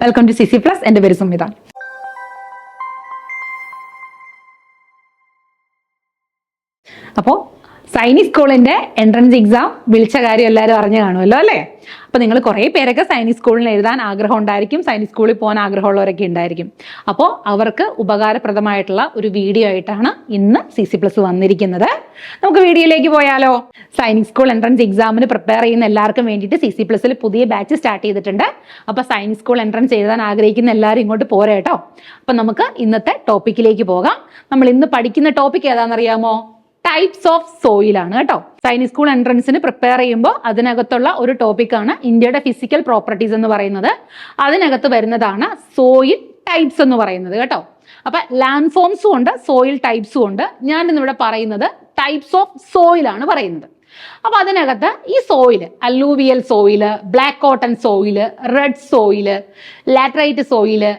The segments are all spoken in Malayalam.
Welcome to CC Plus. എൻ്റെ പേര് സുമിത. അപ്പോൾ സൈനിക് സ്കൂളിന്റെ എൻട്രൻസ് എക്സാം വിളിച്ച കാര്യം എല്ലാവരും അറിഞ്ഞു കാണുമല്ലോ അല്ലേ? അപ്പൊ നിങ്ങൾ കുറേ പേരൊക്കെ സൈനിക് സ്കൂളിൽ എഴുതാൻ ആഗ്രഹം ഉണ്ടായിരിക്കും, സൈനിക് സ്കൂളിൽ പോകാൻ ആഗ്രഹമുള്ളവരൊക്കെ ഉണ്ടായിരിക്കും. അപ്പോൾ അവർക്ക് ഉപകാരപ്രദമായിട്ടുള്ള ഒരു വീഡിയോ ആയിട്ടാണ് ഇന്ന് CC Plus വന്നിരിക്കുന്നത്. നമുക്ക് വീഡിയോയിലേക്ക് പോയാലോ? സൈനിക് സ്കൂൾ എൻട്രൻസ് എക്സാമിന് പ്രിപ്പയർ ചെയ്യുന്ന എല്ലാവർക്കും വേണ്ടിയിട്ട് CC Plusൽ പുതിയ ബാച്ച് സ്റ്റാർട്ട് ചെയ്തിട്ടുണ്ട്. അപ്പൊ സൈനിക് സ്കൂൾ എൻട്രൻസ് എഴുതാൻ ആഗ്രഹിക്കുന്ന എല്ലാവരും ഇങ്ങോട്ട് പോരാ കേട്ടോ. അപ്പൊ നമുക്ക് ഇന്നത്തെ ടോപ്പിക്കിലേക്ക് പോകാം. നമ്മൾ ഇന്ന് പഠിക്കുന്ന ടോപ്പിക് ഏതാണെന്നറിയാമോ? ടൈപ്സ് ഓഫ് സോയിൽ ആണ് കേട്ടോ. സൈനിക് സ്കൂൾ എൻട്രൻസിന് പ്രിപ്പയർ ചെയ്യുമ്പോൾ അതിനകത്തുള്ള ഒരു ടോപ്പിക്കാണ് ഇന്ത്യയുടെ ഫിസിക്കൽ പ്രോപ്പർട്ടീസ് എന്ന് പറയുന്നത്. അതിനകത്ത് വരുന്നതാണ് സോയിൽ ടൈപ്സ് എന്ന് പറയുന്നത് കേട്ടോ. അപ്പൊ ലാൻഡ് ഫോംസും ഉണ്ട്, സോയിൽ ടൈപ്സും ഉണ്ട്. ഞാൻ ഇന്നിവിടെ പറയുന്നത് ടൈപ്സ് ഓഫ് സോയിൽ ആണ് പറയുന്നത്. അപ്പൊ അതിനകത്ത് ഈ soil alluvial soil, black cotton soil, red soil, laterite soil,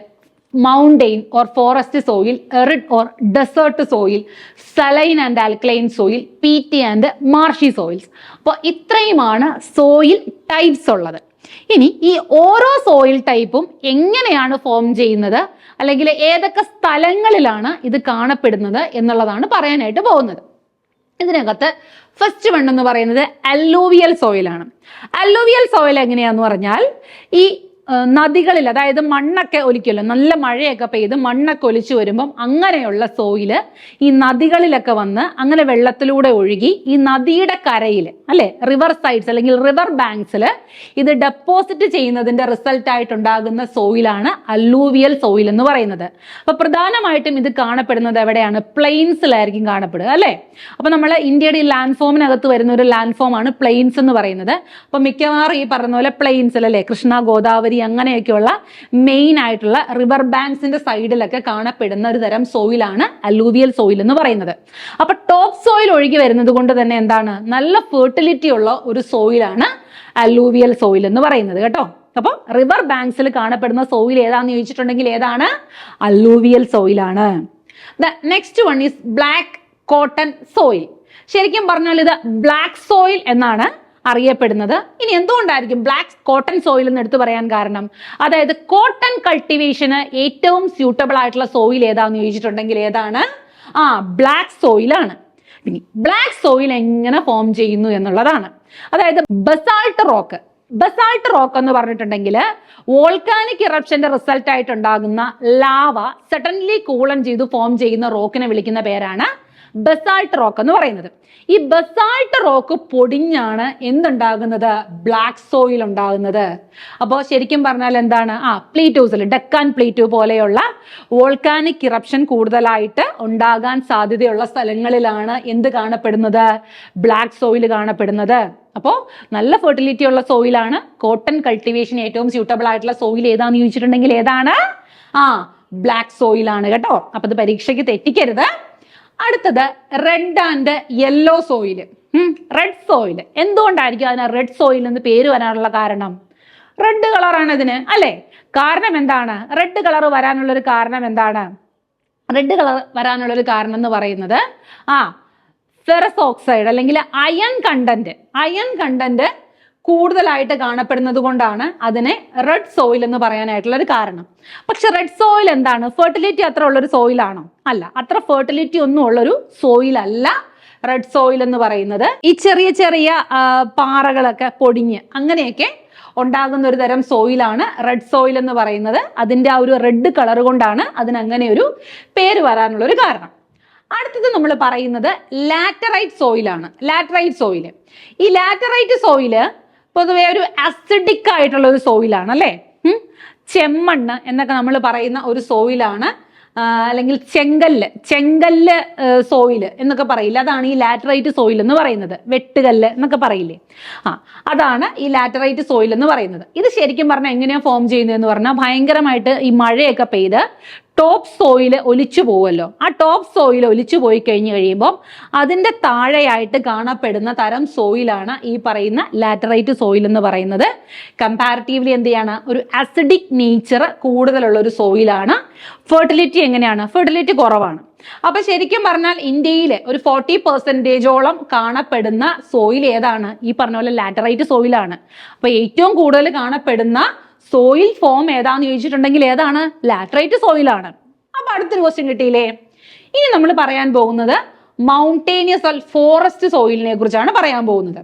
mountain or forest soil, arid or desert soil, saline and alkaline soil, peaty and marshy soils. അപ്പോൾ ഇത്രയുമാണ് സോയിൽ ടൈപ്സ് ഉള്ളത്. ഇനി ഈ ഓരോ സോയിൽ ടൈപ്പും എങ്ങനെയാണ് ഫോം ചെയ്യുന്നത്, അല്ലെങ്കിൽ ഏതൊക്കെ സ്ഥലങ്ങളിലാണ് ഇത് കാണപ്പെടുന്നത് എന്നുള്ളതാണ് പറയാനായിട്ട് പോകുന്നത്. ഇതിനകത്ത് ഫസ്റ്റ് വൺ എന്ന് പറയുന്നത് അല്ലൂവിയൽ സോയിലാണ്. അല്ലൂവിയൽ സോയിൽ എങ്ങനെയാന്ന് പറഞ്ഞാൽ ഈ നദികളിൽ, അതായത് മണ്ണൊക്കെ ഒലിക്കുമല്ലോ, നല്ല മഴയൊക്കെ പെയ്ത് മണ്ണൊക്കെ ഒലിച്ചു വരുമ്പം അങ്ങനെയുള്ള സോയില് ഈ നദികളിലൊക്കെ വന്ന് അങ്ങനെ വെള്ളത്തിലൂടെ ഒഴുകി ഈ നദിയുടെ കരയിൽ അല്ലെ, റിവർ സൈഡ്സ് അല്ലെങ്കിൽ റിവർ ബാങ്ക്സിൽ ഇത് ഡെപ്പോസിറ്റ് ചെയ്യുന്നതിന്റെ റിസൾട്ട് ആയിട്ടുണ്ടാകുന്ന സോയിലാണ് അല്ലൂവിയൽ സോയിൽ എന്ന് പറയുന്നത്. അപ്പൊ പ്രധാനമായിട്ടും ഇത് കാണപ്പെടുന്നത് എവിടെയാണ്? പ്ലെയിൻസിലായിരിക്കും കാണപ്പെടുക അല്ലെ. അപ്പൊ നമ്മൾ ഇന്ത്യയുടെ ഈ ലാൻഡ് ഫോമിനകത്ത് വരുന്ന ഒരു ലാൻഡ് ഫോം ആണ് പ്ലെയിൻസ് എന്ന് പറയുന്നത്. അപ്പൊ മിക്കവാറും ഈ പറഞ്ഞ പോലെ പ്ലെയിൻസിൽ അല്ലെ, കൃഷ്ണ, ഗോദാവരി അങ്ങനെയൊക്കെയുള്ള മെയിൻ ആയിട്ടുള്ള റിവർ ബാങ്ക്സിന്റെ സൈഡിലൊക്കെ കാണപ്പെടുന്ന ഒരു തരം സോയിലാണ് അല്ലൂവിയൽ സോയിൽ എന്ന് പറയുന്നത്. അപ്പൊ ടോപ്പ് സോയിൽ ഒഴുകി വരുന്നത് കൊണ്ട് തന്നെ എന്താണ്, നല്ല ഫെർട്ടിലിറ്റി ഉള്ള ഒരു സോയിലാണ് അല്ലൂവിയൽ സോയിൽ എന്ന് പറയുന്നത് കേട്ടോ. അപ്പൊ റിവർ ബാങ്ക്സിൽ കാണപ്പെടുന്ന സോയിൽ ഏതാന്ന് ചോദിച്ചിട്ടുണ്ടെങ്കിൽ ഏതാണ്? അല്ലൂവിയൽ സോയിലാണ്. Next one is black cotton soil. ശരിക്കും പറഞ്ഞാൽ ഇത് ബ്ലാക്ക് സോയിൽ എന്നാണ് അറിയപ്പെടുന്നത്. ഇനി എന്തുകൊണ്ടായിരിക്കും ബ്ലാക്ക് കോട്ടൺ സോയിൽ എന്ന് എടുത്തു പറയാൻ കാരണം? അതായത് കോട്ടൺ കൾട്ടിവേഷന് ഏറ്റവും സ്യൂട്ടബിൾ ആയിട്ടുള്ള സോയിൽ ഏതാന്ന് ചോദിച്ചിട്ടുണ്ടെങ്കിൽ ഏതാണ്? ബ്ലാക്ക് സോയിലാണ്. ഇനി ബ്ലാക്ക് സോയിൽ എങ്ങനെ ഫോം ചെയ്യുന്നു എന്നുള്ളതാണ്. അതായത് ബസാൾട്ട് റോക്ക്. ബസാൾട്ട് റോക്ക് എന്ന് പറഞ്ഞിട്ടുണ്ടെങ്കിൽ വോൾക്കാനിക് ഇറപ്ഷന്റെ റിസൾട്ട് ആയിട്ടുണ്ടാകുന്ന ലാവ സഡൻലി കൂളൻ ചെയ്ത് ഫോം ചെയ്യുന്ന റോക്കിനെ വിളിക്കുന്ന പേരാണ് ബസാൾട്ട് റോക്ക് എന്ന് പറയുന്നത്. ഈ ബസാൾട്ട് റോക്ക് പൊടിഞ്ഞാണ് എന്തുണ്ടാകുന്നത്? ബ്ലാക്ക് സോയിൽ ഉണ്ടാകുന്നത്. അപ്പോൾ ശരിക്കും പറഞ്ഞാൽ എന്താണ്? പ്ലീറ്റൂസിൽ, ഡെക്കാൻ പ്ലീറ്റു പോലെയുള്ള വോൾക്കാനിക് ഇറപ്ഷൻ കൂടുതലായിട്ട് ഉണ്ടാകാൻ സാധ്യതയുള്ള സ്ഥലങ്ങളിലാണ് എന്ത് കാണപ്പെടുന്നത്? ബ്ലാക്ക് സോയിൽ കാണപ്പെടുന്നത്. അപ്പോൾ നല്ല ഫെർട്ടിലിറ്റി ഉള്ള സോയിലാണ്. കോട്ടൺ കൾട്ടിവേഷൻ ഏറ്റവും സ്യൂട്ടബിൾ ആയിട്ടുള്ള സോയിൽ ഏതാന്ന് ചോദിച്ചിട്ടുണ്ടെങ്കിൽ ഏതാണ്? ബ്ലാക്ക് സോയിലാണ് കേട്ടോ. അപ്പൊ ഇത് പരീക്ഷയ്ക്ക് തെറ്റിക്കരുത്. അടുത്തത് red and yellow soil. Red soil എന്തുകൊണ്ടായിരിക്കും അതിന് റെഡ് സോയിൽ എന്ന് പേര് വരാനുള്ള കാരണം? റെഡ് കളറാണ് ഇതിന് അല്ലെ. കാരണം എന്താണ് റെഡ് കളർ വരാനുള്ളൊരു കാരണം എന്താണ്? റെഡ് കളർ വരാനുള്ളൊരു കാരണം എന്ന് പറയുന്നത് ഫെറസ് ഓക്സൈഡ് അല്ലെങ്കിൽ അയൺ കണ്ടന്റ് കൂടുതലായിട്ട് കാണപ്പെടുന്നത് കൊണ്ടാണ് അതിനെ റെഡ് സോയിൽ എന്ന് പറയാനായിട്ടുള്ള ഒരു കാരണം. പക്ഷെ റെഡ് സോയിൽ എന്താണ്? ഫെർട്ടിലിറ്റി അത്ര ഉള്ളൊരു സോയിലാണോ? അല്ല, അത്ര ഫെർട്ടിലിറ്റി ഒന്നും ഉള്ളൊരു സോയിൽ അല്ല റെഡ് സോയിൽ എന്ന് പറയുന്നത്. ഈ ചെറിയ ചെറിയ പാറകളൊക്കെ പൊടിഞ്ഞ് അങ്ങനെയൊക്കെ ഉണ്ടാകുന്ന ഒരു തരം സോയിലാണ് റെഡ് സോയിൽ എന്ന് പറയുന്നത്. അതിന്റെ ആ ഒരു റെഡ് കളർ കൊണ്ടാണ് അതിന് അങ്ങനെ ഒരു പേര് വരാനുള്ള ഒരു കാരണം. അടുത്തത് നമ്മൾ പറയുന്നത് ലാറ്ററൈറ്റ് സോയിലാണ്. ലാറ്ററൈറ്റ് സോയിൽ, ഈ ലാറ്ററൈറ്റ് സോയില് പൊതുവെ ഒരു അസിഡിക് ആയിട്ടുള്ള ഒരു സോയിലാണ് അല്ലെ. ചെമ്മണ്ണ് എന്നൊക്കെ നമ്മൾ പറയുന്ന ഒരു സോയിലാണ്. അല്ലെങ്കിൽ ചെങ്കല്ല് സോയില് എന്നൊക്കെ പറയില്ല, അതാണ് ഈ ലാറ്ററൈറ്റ് സോയിൽ എന്ന് പറയുന്നത്. വെട്ടുകല്ല് എന്നൊക്കെ പറയില്ലേ, അതാണ് ഈ ലാറ്ററൈറ്റ് സോയിൽ എന്ന് പറയുന്നത്. ഇത് ശരിക്കും പറഞ്ഞാൽ എങ്ങനെയാ ഫോം ചെയ്യുന്നതെന്ന് പറഞ്ഞാൽ ഭയങ്കരമായിട്ട് ഈ മഴയൊക്കെ പെയ്ത് ടോപ്പ് സോയിൽ ഒലിച്ചു പോവുമല്ലോ. ആ ടോപ്പ് സോയിൽ ഒലിച്ചു പോയി കഴിയുമ്പോൾ അതിന്റെ താഴെയായിട്ട് കാണപ്പെടുന്ന തരം സോയിലാണ് ഈ പറയുന്ന ലാറ്ററൈറ്റ് സോയിൽ എന്ന് പറയുന്നത്. കമ്പാരിറ്റീവ്ലി എന്ത് ചെയ്യാണ്? ഒരു അസിഡിക് നേച്ചർ കൂടുതലുള്ള ഒരു സോയിലാണ്. ഫെർട്ടിലിറ്റി എങ്ങനെയാണ്? ഫെർട്ടിലിറ്റി കുറവാണ്. അപ്പൊ ശരിക്കും പറഞ്ഞാൽ ഇന്ത്യയിലെ ഒരു 40% കാണപ്പെടുന്ന സോയിൽ ഏതാണ്? ഈ പറഞ്ഞ പോലെ ലാറ്ററൈറ്റ് സോയിലാണ്. അപ്പൊ ഏറ്റവും കൂടുതൽ കാണപ്പെടുന്ന സോയിൽ ഫോം ഏതാന്ന് ചോദിച്ചിട്ടുണ്ടെങ്കിൽ ഏതാണ്? ലാറ്ററൈറ്റ് സോയിലാണ്. അപ്പൊ അടുത്തൊരു ക്വസ്റ്റ്യൻ കിട്ടിയില്ലേ? ഇനി നമ്മൾ പറയാൻ പോകുന്നത് മൗണ്ടേനിയസ് ഫോറസ്റ്റ് സോയിലിനെ കുറിച്ചാണ് പറയാൻ പോകുന്നത്.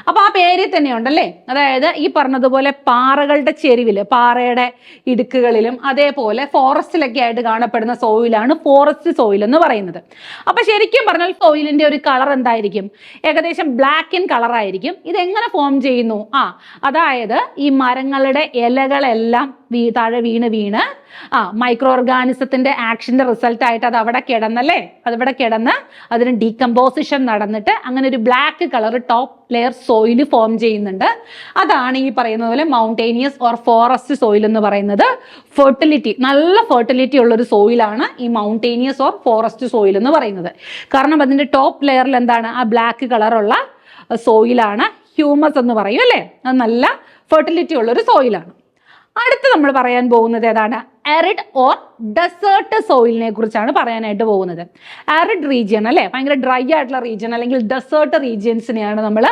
അപ്പൊ ആ പേരിൽ തന്നെ ഉണ്ടല്ലേ, അതായത് ഈ പറഞ്ഞതുപോലെ പാറകളുടെ ചെരിവില്, പാറയുടെ ഇടുക്കുകളിലും അതേപോലെ ഫോറസ്റ്റിലൊക്കെ ആയിട്ട് കാണപ്പെടുന്ന സോയിലാണ് ഫോറസ്റ്റ് സോയിൽ എന്ന് പറയുന്നത്. അപ്പൊ ശരിക്കും പറഞ്ഞാൽ സോയിലിന്റെ ഒരു കളർ എന്തായിരിക്കും? ഏകദേശം ബ്ലാക്ക് ഇൻ കളർ ആയിരിക്കും. ഇതെങ്ങനെ ഫോം ചെയ്യുന്നു? അതായത് ഈ മരങ്ങളുടെ ഇലകളെല്ലാം താഴെ വീണ് മൈക്രോ ഓർഗാനിസത്തിന്റെ ആക്ഷന്റെ റിസൾട്ട് ആയിട്ട് അത് അവിടെ കിടന്നല്ലേ, അതവിടെ കിടന്ന് അതിന് ഡീകമ്പോസിഷൻ നടന്നിട്ട് അങ്ങനെ ഒരു black colour top layer soil form ചെയ്യുന്നുണ്ട്. അതാണ് ഈ പറയുന്ന പോലെ മൗണ്ടേനിയസ് ഓർ ഫോറസ്റ്റ് സോയിൽ എന്ന് പറയുന്നത്. ഫെർട്ടിലിറ്റി, നല്ല ഫെർട്ടിലിറ്റി ഉള്ള ഒരു സോയിലാണ് ഈ മൗണ്ടേനിയസ് ഓർ ഫോറസ്റ്റ് സോയിൽ എന്ന് പറയുന്നത്. കാരണം അതിന്റെ ടോപ്പ് ലെയറിൽ എന്താണ്? ആ ബ്ലാക്ക് കളറുള്ള സോയിലാണ് ഹ്യൂമസ് എന്ന് പറയും അല്ലേ. അത് നല്ല ഫെർട്ടിലിറ്റി ഉള്ള ഒരു സോയിലാണ്. അടുത്ത് നമ്മൾ പറയാൻ പോകുന്നത് ഏതാണ്? ആരിഡ് ഓർ ഡെസേർട്ട് സോയിലിനെ കുറിച്ചാണ് പറയാനായിട്ട് പോകുന്നത്. ആരിഡ് റീജിയൻ അല്ലെ, ഭയങ്കര ഡ്രൈ ആയിട്ടുള്ള റീജിയൻ അല്ലെങ്കിൽ ഡെസേർട്ട് റീജിയൻസിനെയാണ് നമ്മൾ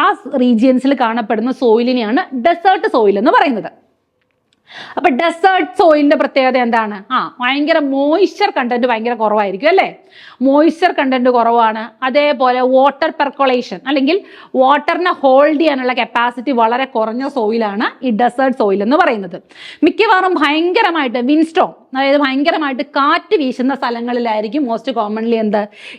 ആ റീജിയൻസിൽ കാണപ്പെടുന്ന സോയിലിനെയാണ് ഡെസേർട്ട് സോയിൽ എന്ന് പറയുന്നത്. അപ്പൊ ഡെസേർട്ട് സോയിലിന്റെ പ്രത്യേകത എന്താണ്? ഭയങ്കര മോയ്സ്ചർ കണ്ടന്റ് ഭയങ്കര കുറവായിരിക്കും അല്ലേ. മോയ്സ്ചർ കണ്ടന്റ് കുറവാണ്. അതേപോലെ വാട്ടർ പെർക്കൊളേഷൻ അല്ലെങ്കിൽ വാട്ടറിനെ ഹോൾഡ് ചെയ്യാനുള്ള കപ്പാസിറ്റി വളരെ കുറഞ്ഞ സോയിലാണ് ഈ ഡെസേർട്ട് സോയിൽ എന്ന് പറയുന്നത്. മിക്കവാറും ഭയങ്കരമായിട്ട് വിൻസ്റ്റോം, അതായത് ഭയങ്കരമായിട്ട് കാറ്റ് വീശുന്ന സ്ഥലങ്ങളിലായിരിക്കും മോസ്റ്റ് കോമൺലി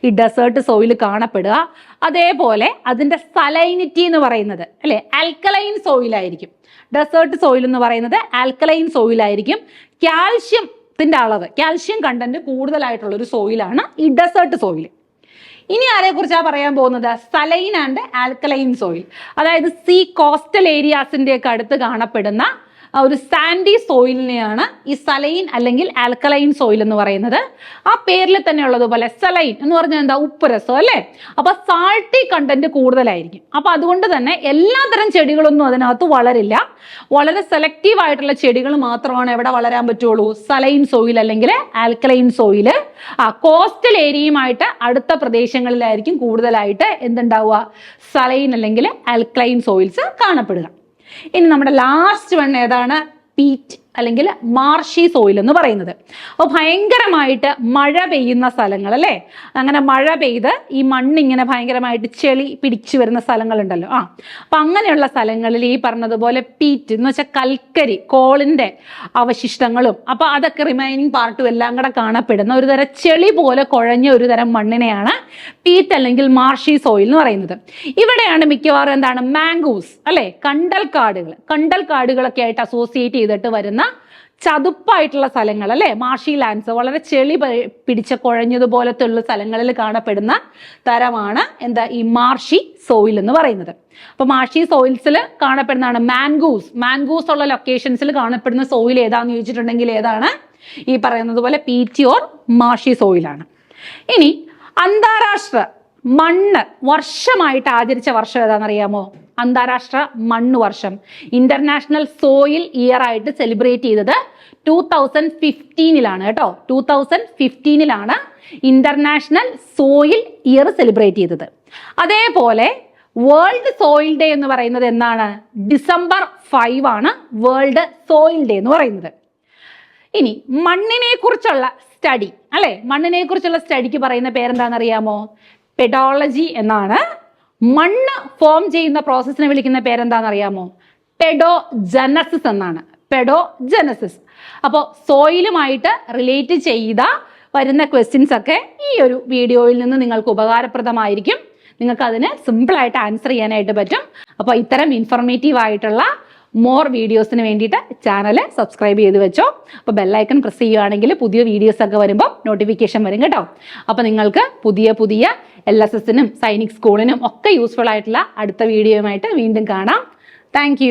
ഈ ഡെസേർട്ട് സോയിൽ കാണപ്പെടുക. അതേപോലെ അതിന്റെ സലൈനിറ്റി എന്ന് പറയുന്നത് അല്ലെ ആൽക്കലൈൻ സോയിലായിരിക്കും. ഡെസേർട്ട് സോയിൽ എന്ന് പറയുന്നത് ആൽക്കലൈൻ സോയിലായിരിക്കും. കാൽഷ്യത്തിന്റെ അളവ്, കാൽഷ്യം കണ്ടന്റ് കൂടുതലായിട്ടുള്ള ഒരു സോയിലാണ് ഈ ഡെസേർട്ട് സോയിൽ. ഇനി ആരെക്കുറിച്ചാണ് പറയാൻ പോകുന്നത്? Saline and alkaline soil. അതായത് സീ കോസ്റ്റൽ ഏരിയാസിന്റെ ഒക്കെ അടുത്ത് കാണപ്പെടുന്ന ഒരു സാൻഡി സോയിലിനെയാണ് ഈ സലൈൻ അല്ലെങ്കിൽ ആൽക്കലൈൻ സോയിൽ എന്ന് പറയുന്നത്. ആ പേരിൽ തന്നെ ഉള്ളതുപോലെ സലൈൻ എന്ന് പറഞ്ഞാൽ എന്താ? ഉപ്പുരസം അല്ലേ. അപ്പൊ സാൾട്ടി കണ്ടന്റ് കൂടുതലായിരിക്കും. അപ്പൊ അതുകൊണ്ട് തന്നെ എല്ലാത്തരം ചെടികളൊന്നും അതിനകത്ത് വളരില്ല. വളരെ സെലക്റ്റീവ് ആയിട്ടുള്ള ചെടികൾ മാത്രമാണ് എവിടെ വളരാൻ പറ്റുള്ളൂ? സലൈൻ സോയിൽ അല്ലെങ്കിൽ ആൽക്കലൈൻ സോയിൽ. കോസ്റ്റൽ ഏരിയയുമായിട്ട് അടുത്ത പ്രദേശങ്ങളിലായിരിക്കും കൂടുതലായിട്ട് എന്തുണ്ടാവുക? സലൈൻ അല്ലെങ്കിൽ ആൽക്കലൈൻ സോയിൽസ് കാണപ്പെടുക. ഇനി നമ്മുടെ ലാസ്റ്റ് വൺ ഏതാണ്? പീറ്റ് അല്ലെങ്കിൽ മാർഷി സോയിൽ എന്ന് പറയുന്നത്. അപ്പോൾ ഭയങ്കരമായിട്ട് മഴ പെയ്യുന്ന സ്ഥലങ്ങൾ അല്ലേ, അങ്ങനെ മഴ പെയ്ത് ഈ മണ്ണിങ്ങനെ ഭയങ്കരമായിട്ട് ചെളി പിടിച്ചു വരുന്ന സ്ഥലങ്ങളുണ്ടല്ലോ. അപ്പൊ അങ്ങനെയുള്ള സ്ഥലങ്ങളിൽ ഈ പറഞ്ഞതുപോലെ പീറ്റ് എന്ന് വെച്ചാൽ കൽക്കരി, കോളിന്റെ അവശിഷ്ടങ്ങളും അപ്പൊ അതൊക്കെ റിമൈനിങ് പാർട്ടും എല്ലാം കൂടെ കാണപ്പെടുന്ന ഒരു തരം ചെളി പോലെ കുഴഞ്ഞ ഒരു തരം മണ്ണിനെയാണ് പീറ്റ് അല്ലെങ്കിൽ മാർഷി സോയിൽ എന്ന് പറയുന്നത്. ഇവിടെയാണ് മിക്കവാറും എന്താണ്? മാംഗൂസ് അല്ലെ, കണ്ടൽ കാടുകളൊക്കെ ആയിട്ട് അസോസിയേറ്റ് ചെയ്തിട്ട് വരുന്ന ചതുപ്പായിട്ടുള്ള സ്ഥലങ്ങൾ അല്ലെ, മാർഷി ലാൻഡ്സ്, വളരെ ചെളി പിടിച്ച കുഴഞ്ഞതുപോലത്തെ ഉള്ള സ്ഥലങ്ങളിൽ കാണപ്പെടുന്ന തരമാണ് ഈ മാർഷി സോയിൽ എന്ന് പറയുന്നത്. അപ്പൊ മാർഷി സോയിൽസിൽ കാണപ്പെടുന്നതാണ് മാംഗൂസ് ഉള്ള ലൊക്കേഷൻസിൽ കാണപ്പെടുന്ന സോയിൽ ഏതാന്ന് ചോദിച്ചിട്ടുണ്ടെങ്കിൽ ഏതാണ്? ഈ പറയുന്നത് പോലെ പീറ്റി ഓർ മാർഷി സോയിലാണ്. ഇനി അന്താരാഷ്ട്ര മണ്ണ് വർഷമായിട്ട് ആചരിച്ച വർഷം ഏതാണെന്നറിയാമോ? അന്താരാഷ്ട്ര മണ്ണ് വർഷം, ഇന്റർനാഷണൽ സോയിൽ ഇയർ ആയിട്ട് സെലിബ്രേറ്റ് ചെയ്തത് 2015 കേട്ടോ. 2015 ഇന്റർനാഷണൽ സോയിൽ ഇയർ സെലിബ്രേറ്റ് ചെയ്തത്. അതേപോലെ വേൾഡ് സോയിൽ ഡേ എന്ന് പറയുന്നത് എന്നാണ്? December 5 വേൾഡ് സോയിൽ ഡേ എന്ന് പറയുന്നത്. ഇനി മണ്ണിനെ കുറിച്ചുള്ള സ്റ്റഡി അല്ലെ, മണ്ണിനെ കുറിച്ചുള്ള സ്റ്റഡിക്ക് പറയുന്ന പേരെന്താണെന്നറിയാമോ? പെഡോളജി എന്നാണ്. മണ്ണ് ഫോം ചെയ്യുന്ന പ്രോസസ്സിനെ വിളിക്കുന്ന പേരെന്താണെന്നറിയാമോ? പെഡോജനസിസ് എന്നാണ്. പെഡോജനസിസ്. അപ്പോൾ സോയിലുമായിട്ട് റിലേറ്റ് ചെയ്ത വരുന്ന ക്വസ്റ്റ്യൻസ് ഒക്കെ ഈ ഒരു വീഡിയോയിൽ നിന്ന് നിങ്ങൾക്ക് ഉപകാരപ്രദമായിരിക്കും. നിങ്ങൾക്ക് അതിന് സിമ്പിളായിട്ട് ആൻസർ ചെയ്യാനായിട്ട് പറ്റും. അപ്പോൾ ഇത്തരം ഇൻഫോർമേറ്റീവ് ആയിട്ടുള്ള മോർ വീഡിയോസിന് വേണ്ടിയിട്ട് ചാനൽ സബ്സ്ക്രൈബ് ചെയ്ത് വെച്ചോ. അപ്പോൾ ബെല്ലൈക്കൺ പ്രസ് ചെയ്യുകയാണെങ്കിൽ പുതിയ വീഡിയോസ് ഒക്കെ വരുമ്പോൾ നോട്ടിഫിക്കേഷൻ വരും കേട്ടോ. അപ്പോൾ നിങ്ങൾക്ക് പുതിയ LSSനും സൈനിക് സ്കൂളിനും ഒക്കെ യൂസ്ഫുൾ ആയിട്ടുള്ള അടുത്ത വീഡിയോയുമായിട്ട് വീണ്ടും കാണാം. താങ്ക്